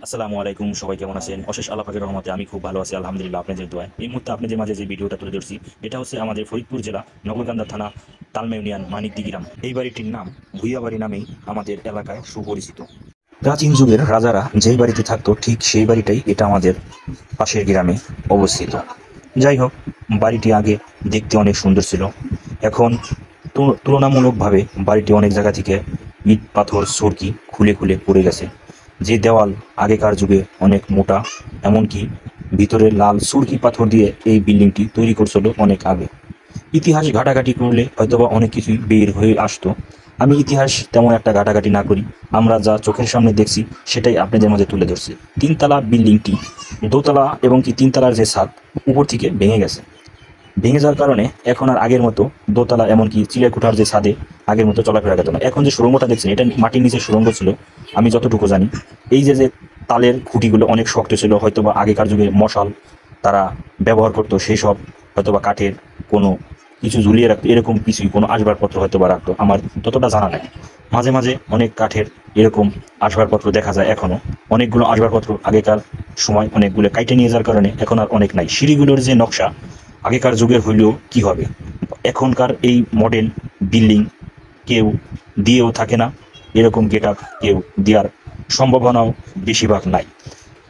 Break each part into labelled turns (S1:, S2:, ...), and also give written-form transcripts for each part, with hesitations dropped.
S1: আসসালামু আলাইকুম, সবাই কেমন আছেন? অশেষ আল্লাহ পাকের রহমতে আমি খুব ভালো আছি আলহামদুলিল্লাহ। আপনাদের দোয়ায় এই মুহূর্তে আপনাদের মাঝে যে ভিডিওটা তুলে ধরছি এটা হচ্ছে আমাদের ফরিদপুর জেলা নগরকান্দা থানা তালমা ইউনিয়ন মানিকদি গ্রাম। এই বাড়িটির নাম ভুইয়া বাড়ি নামেই আমাদের এলাকায় সুপরিচিত। প্রাচীন যুগের রাজারা যেই বাড়িতে থাকতো ঠিক সেই বাড়িটাই এটা আমাদের পাশের গ্রামে অবস্থিত। যাই হোক, বাড়িটি আগে দেখতে অনেক সুন্দর ছিল। এখন তুলনামূলকভাবে বাড়িটি অনেক জায়গা থেকে ইট পাথর সরকি খুলে খুলে পড়ে গেছে। যে দেওয়াল আগেকার যুগে অনেক মোটা, এমনকি ভিতরে লাল সুরকি পাথর দিয়ে এই বিল্ডিংটি তৈরি করছিল অনেক আগে। ইতিহাস ঘাটাঘাটি করলে হয়তোবা অনেক কিছুই বের হয়ে আসতো। আমি ইতিহাস তেমন একটা ঘাটাঘাটি না করি, আমরা যা চোখের সামনে দেখছি সেটাই আপনাদের মাঝে তুলে ধরছি। তিনতলা বিল্ডিংটি দোতলা এবং কি তিনতলার যে ছাদ উপর থেকে ভেঙে গেছে। ভেঙে যাওয়ার কারণে এখন আর আগের মতো দোতলা এমনকি চিলেকোঠার যে ছাদে আগের মতো চলাফেরা যেত না। এখন যে সুড়ঙ্গটা দেখছেন এটা মাটির নিচে সুড়ঙ্গ ছিল। আমি যতটুকু জানি এই যে যে তালের খুঁটিগুলো অনেক শক্ত ছিল, হয়তোবা আগেকার যুগে মশাল তারা ব্যবহার করতো, সেই সব হয়তোবা কাঠের কোনো কিছু ঝুলিয়ে রাখতো, এরকম কিছুই কোনো আসবাবপত্র হয়তোবা রাখতো, আমার ততটা জানা নাই। মাঝে মাঝে অনেক কাঠের এরকম আসবাবপত্র দেখা যায়। এখনো অনেকগুলো আসবাবপত্র আগেকার সময় অনেকগুলো কাইটে নিয়ে যাওয়ার কারণে এখন আর অনেক নাই। সিঁড়িগুলোর যে নকশা আগেকার যুগের হইলেও কি হবে, এখনকার এই মডেল বিল্ডিং কেউ দিয়েও থাকে না, এরকম গেট আপ কেউ দেওয়ার সম্ভাবনাও বেশিরভাগ নাই।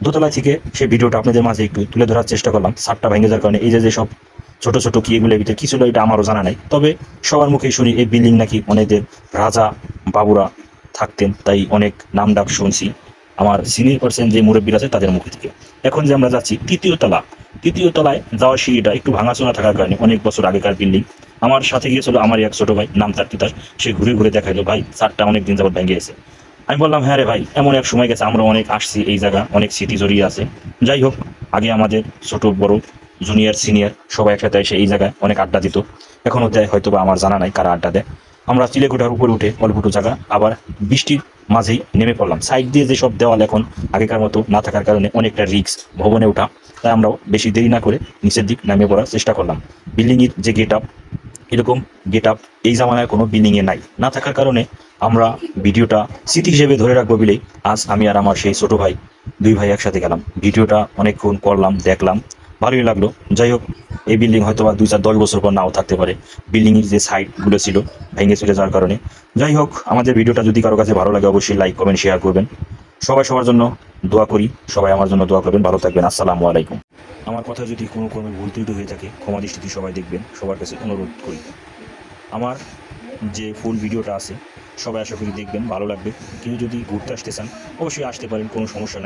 S1: দোতলা থেকে সেই ভিডিওটা আপনাদের মাঝে একটু তুলে ধরার চেষ্টা করলাম। ছাদটা ভেঙে যাওয়ার কারণে এই যে সব ছোট ছোট কি এগুলোর ভিতরে কি ছিল এটা আমারও জানা নাই, তবে সবার মুখেই শুনি এই বিল্ডিং নাকি অনেকদের রাজা বাবুরা থাকতেন, তাই অনেক নাম ডাক শুনছি আমার সিনিয়র পার্সন যে মুরব্বীরা আছে তাদের মুখে থেকে। এখন যে আমরা যাচ্ছি তৃতীয় তলায় যাওয়ার সিঁড়িটা একটু ভাঙাচোরা থাকার কারণে, অনেক বছর আগেকার বিল্ডিং। আমার সাথে গিয়েছিল আমার এক ছোট ভাই, নাম তার তিতাস। সে ঘুরে ঘুরে দেখাইলো ভাই ছাদটা অনেক দিন যাবত ভেঙে গেছে। আমি বললাম হ্যাঁ রে ভাই, এমন এক সময় গেছে, আমরা অনেক আসছি এই জায়গা, অনেক স্মৃতি জড়িয়ে আছে। যাই হোক, আগে আমাদের ছোট বড় জুনিয়র সিনিয়র সবাই একসাথে এসে এই জায়গায় অনেক আড্ডা দিত। এখনও দেয়, হয়তো বা আমার জানা নাই কারা আড্ডা দেয়। আমরা চিলেকোঠার উপরে উঠে অল্পটু জায়গা আবার বৃষ্টির মাঝেই নেমে পড়লাম। সাইড দিয়ে যেসব দেওয়াল এখন আগেকার মতো না থাকার কারণে অনেকটা রিস্ক ভবনে ওঠা, তাই আমরাও বেশি দেরি না করে নিচের দিক নামে পড়ার চেষ্টা করলাম। বিল্ডিংয়ের যে গেট আপ, এরকম গেট আপ এই জামানায় কোনো বিল্ডিংয়ে নাই, না থাকার কারণে আমরা ভিডিওটা স্মৃতি হিসেবে ধরে রাখবো বলেই আজ আমি আর আমার সেই ছোট ভাই দুই ভাই একসাথে গেলাম। ভিডিওটা অনেকক্ষণ করলাম, দেখলাম, ভালোই লাগলো। যাই হোক, এই বিল্ডিং হয়তো বা 2-4-10 বছর পর নাও থাকতে পারে, বিল্ডিংয়ের যে সাইডগুলো ছিল ভেঙে চলে যাওয়ার কারণে। যাই হোক, আমাদের ভিডিওটা যদি কারো কাছে ভালো লাগে অবশ্যই লাইক কমেন্ট শেয়ার করবেন। সবাই সবার জন্য দোয়া করি, সবাই আমার জন্য দোয়া করবেন। ভালো থাকবেন, আসসালামু আলাইকুম। আমার কথা যদি কোনো কর্মে ভুল ত্রুটি হয়ে থাকে ক্ষমা দৃষ্টিতে সবাই দেখবেন, সবার কাছে অনুরোধ করি। আমার যে ফুল ভিডিওটা আছে সবাই আশা করি দেখবেন, ভালো লাগবে। কেউ যদি ঘুরতে আসতে চান অবশ্যই আসতে পারেন, কোনো সমস্যা নেই।